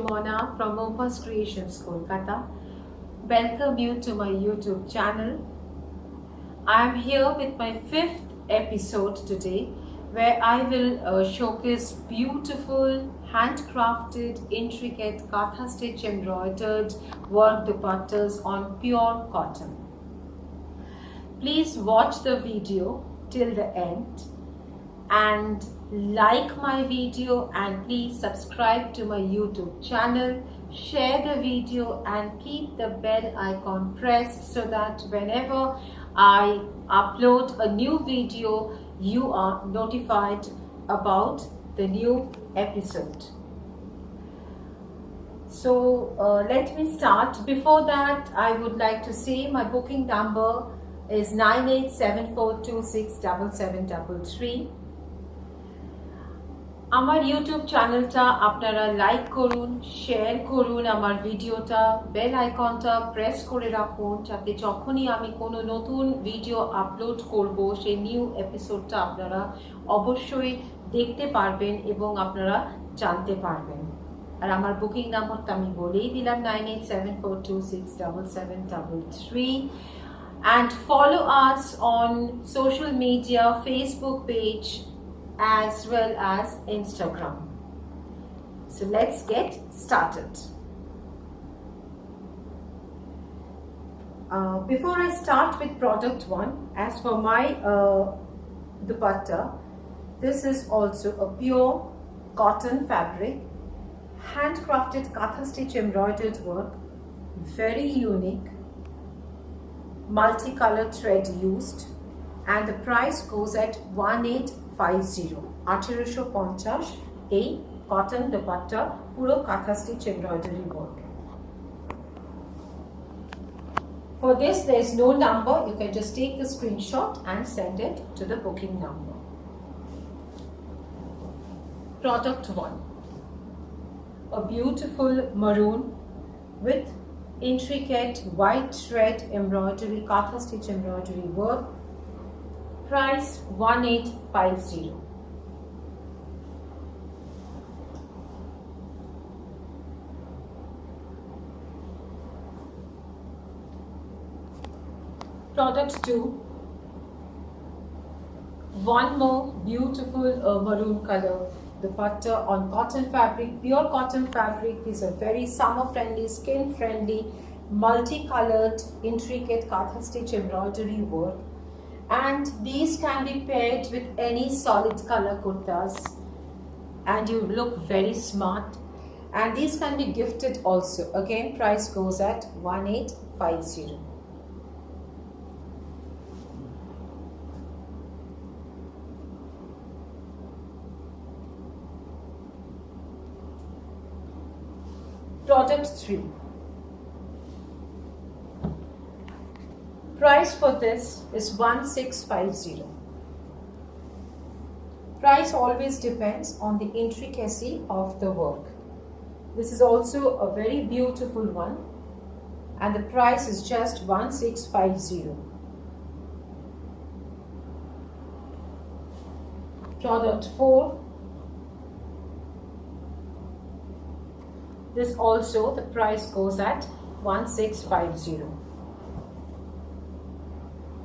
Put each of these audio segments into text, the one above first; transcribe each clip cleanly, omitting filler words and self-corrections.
Mona from Opus Creations, Kolkata. Welcome you to my YouTube channel. I am here with my 5th episode today, where I will showcase beautiful, handcrafted, intricate Katha stitch embroidered work dupattas on pure cotton. Please watch the video till the end and like my video, and please subscribe to my YouTube channel, share the video and keep the bell icon pressed so that whenever I upload a new video, you are notified about the new episode. So let me start. Before that, I would like to say my booking number is 9874267733. আমার YouTube চ্যানেলটা আপনারা like করুন, share করুন, আমার ভিডিওটা bell আইকনটা press করে রাখুন, যাতে যখনই আমি কোনো নতুন ভিডিও আপলোড করব সেই নিউ এপিসোডটা আপনারা অবশ্যই দেখতে পারবেন এবং আপনারা জানতে পারবেন। আর আমার বুকিং নাম্বারটা আমি বলেই দিলাম 9874267733, and follow us on social media, Facebook page as well as Instagram. So let's get started. Before I start with product 1, as for my dupatta, this is also a pure cotton fabric, handcrafted Katha stitch embroidered work, very unique, multicolored thread used, and the price goes at 1850. 1850 এই cotton dupatta পুরো কাঁথা stitch embroidery work. For this there is no number, you can just take the screenshot and send it to the booking number. Product 1, a beautiful maroon with intricate white thread embroidery, Katha stitch embroidery work. Price 1850. Product 2, one more beautiful maroon color dupatta on cotton fabric, pure cotton fabric. These are very summer friendly, skin friendly, multicolored, intricate Katha stitch embroidery work. And these can be paired with any solid color kurtas and you look very smart, and these can be gifted also. Again, price goes at 1850. Product 3, price for this is 1650. Price always depends on the intricacy of the work. This is also a very beautiful one, and the price is just 1650. Product 4, this also the price goes at 1650.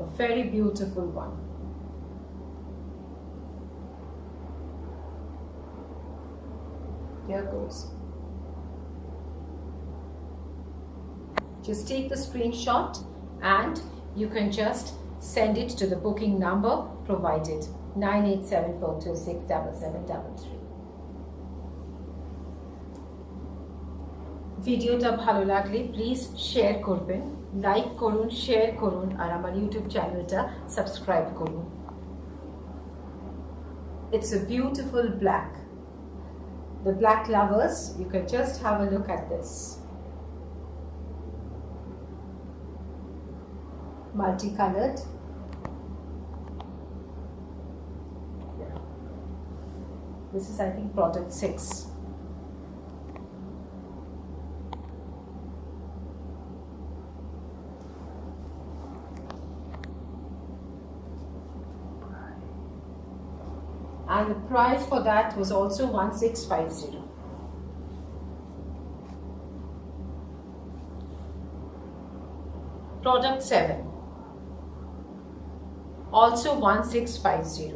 A very beautiful one. Here goes. Just take the screenshot and you can just send it to the booking number provided, 9874267733. ভিডিওটা ভালো লাগলে please share করবেন, like করুন, share করুন, আর আমার YouTube চ্যানেলটা subscribe করুন। It's a beautiful black. The black lovers, you can just have a look at this. Multicolored. This is, I think, product 6. And the price for that was also 1650. Product 7, also 1650.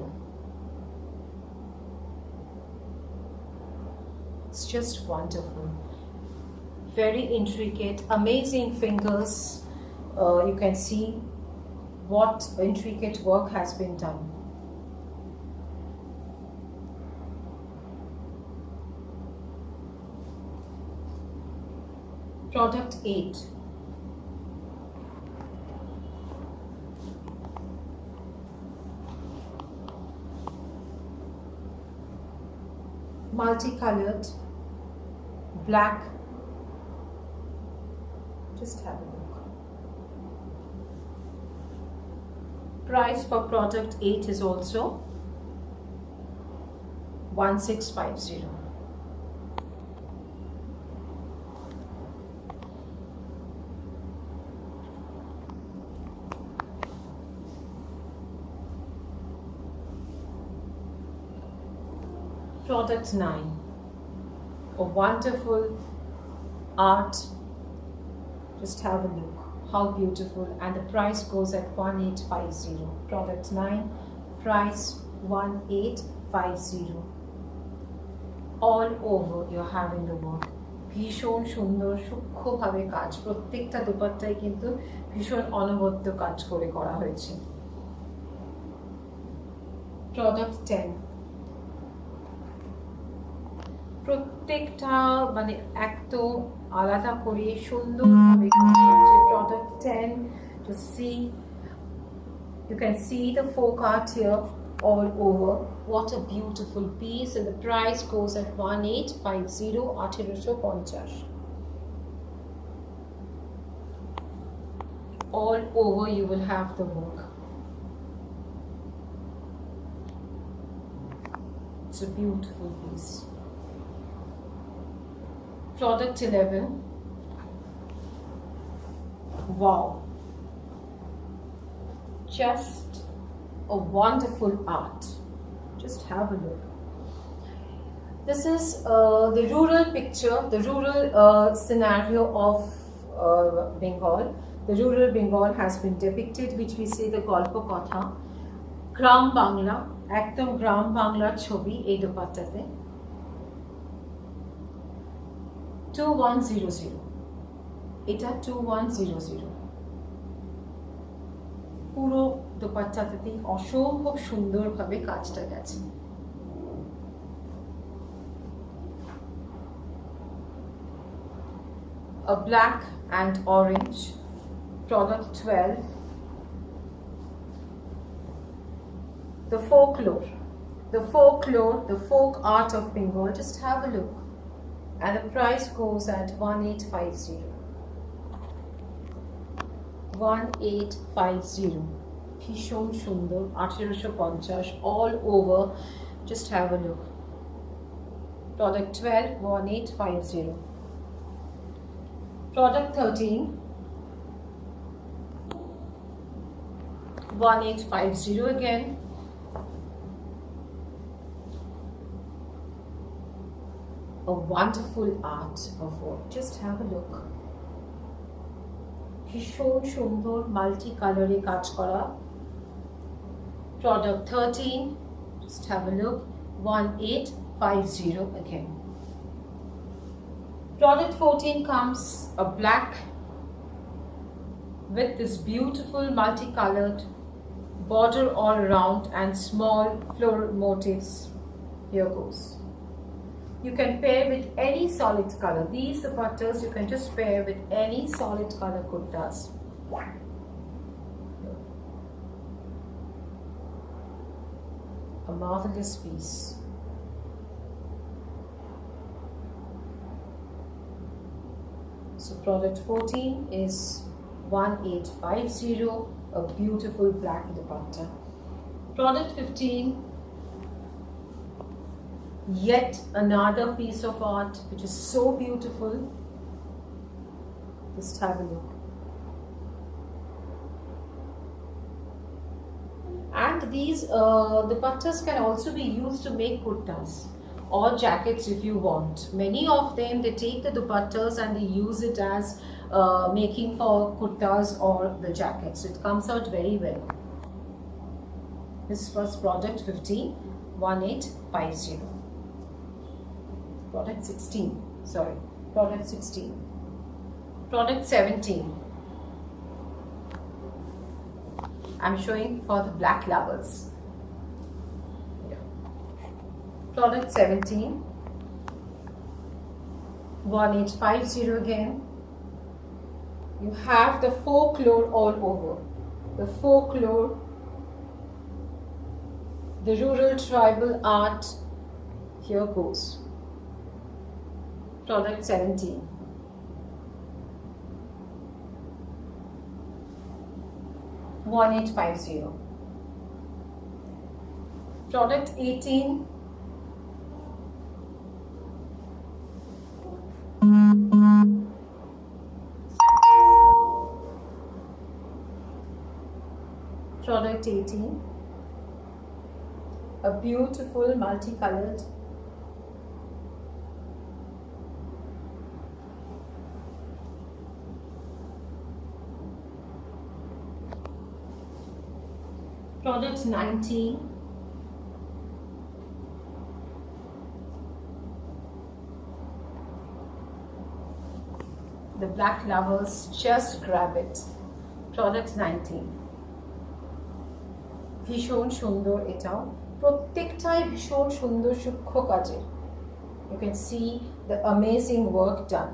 It's just wonderful. Very intricate, amazing fingers. You can see what intricate work has been done. Product 8. Multicolored, black. Just have a look. Price for product 8 is also 1650. Product 9, a wonderful art. Just have a look, how beautiful, and the price goes at 1850. Product 9, price 1850. All over you're having the work. ভীষণ সুন্দর সূক্ষ্মভাবে কাজ, প্রত্যেকটা দুপাট্টায় কিন্তু ভীষণ অনবদ্য কাজ করে করা হয়েছে। Product 10, প্রত্যেকটা মানে একদম আলাদা করে সুন্দরভাবে কাজ হয়েছে। Product 10, just see, you can see the folk art here all over. What a beautiful piece, and the price goes at 1850, 1850. All over you will have the work. It's a beautiful piece. Product 11. Wow, just a wonderful art. Just have a look. This is the rural picture, the rural scenario of Bengal. The rural Bengal has been depicted, which we say the Golpo Kotha. Gram Bangla, ekdom Gram Bangla chobi ei dupattaতে। 2100, এটা 2100। পুরো দোপাট্টাতে অসম্ভব সুন্দরভাবে কাজটা গেছে। A black and orange. Product 12. The folklore, the folk art of Bengal. Just have a look. And the price goes at 1850. 1850. ভীষণ সুন্দর, 1850 all over. Just have a look. Product 12, 1850. Product 13, 1850 again. A wonderful art of work. Just have a look. ভীষণ সুন্দর multi কালারে কাজ করা। Product 13, just have a look, 1850 again. Product 14 comes a black with this beautiful multicolored border all around and small floral motifs. Here goes. You can pair with any solid color. These dupattas you can just pair with any solid color kurtas. A marvelous piece. So product 14 is 1850, a beautiful black dupatta. Product 15, yet another piece of art which is so beautiful. Just have a look. And these dupattas can also be used to make kurtas or jackets if you want. Many of them, they take the dupattas and they use it as making for kurtas or the jackets. So it comes out very well. This was product 15, 1850. Product 16, sorry, product 16. Product 17. I'm showing for the black lovers. Yeah. Product 17, 1850 again. You have the folklore all over. The folklore, the rural tribal art. Here goes. Product 17. $1850. Product 18. Product 18. A beautiful multicolored product 19. The black lovers, just grab it. Product 19. ভীষণ সুন্দর এটাও, প্রত্যেকটাই ভীষণ সুন্দর সূক্ষ্ম কাজের। You can see the amazing work done.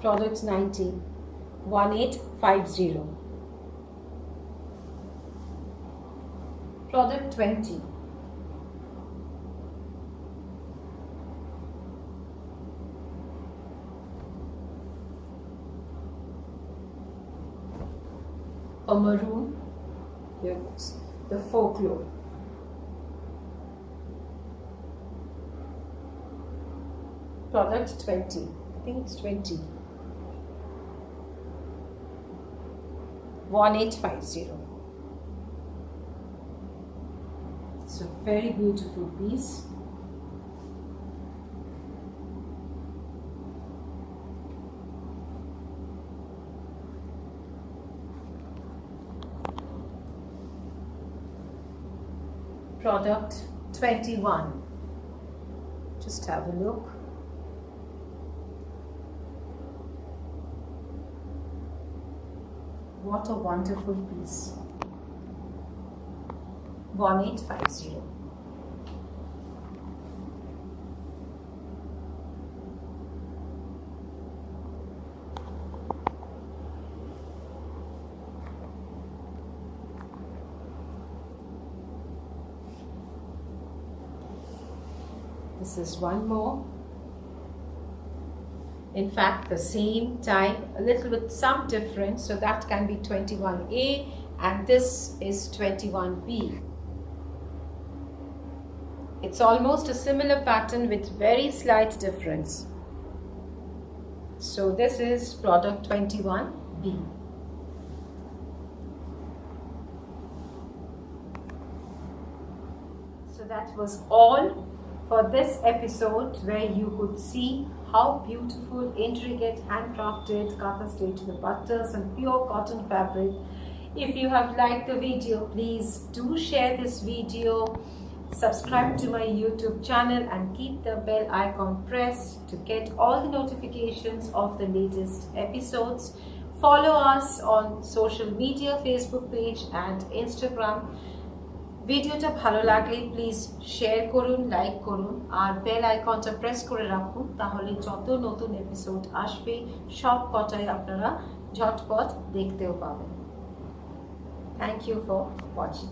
Product 19, 1850. Product 20. A maroon. Here goes. The folklore. Product 20. I think it's 20. 1850. It's a very beautiful piece. Product 21. Just have a look. What a wonderful piece. 1850. This is one more. In fact, the same type, a little with some difference, so that can be 21A and this is 21B. It's almost a similar pattern with very slight difference. So this is product 21B. So that was all for this episode, where you could see how beautiful, intricate, handcrafted Kantha stitch dupattas and pure cotton fabric. If you have liked the video, please do share this video, subscribe to my YouTube channel and keep the bell icon pressed to get all the notifications of the latest episodes. Follow us on social media, Facebook page and Instagram. ভিডিওটা ভালো লাগলে please share করুন, like করুন আর bell আইকনটা press করে রাখুন, তাহলে যত নতুন এপিসোড আসবে সব কটাই আপনারা ঝটপট দেখতেও পাবেন। Thank you for watching.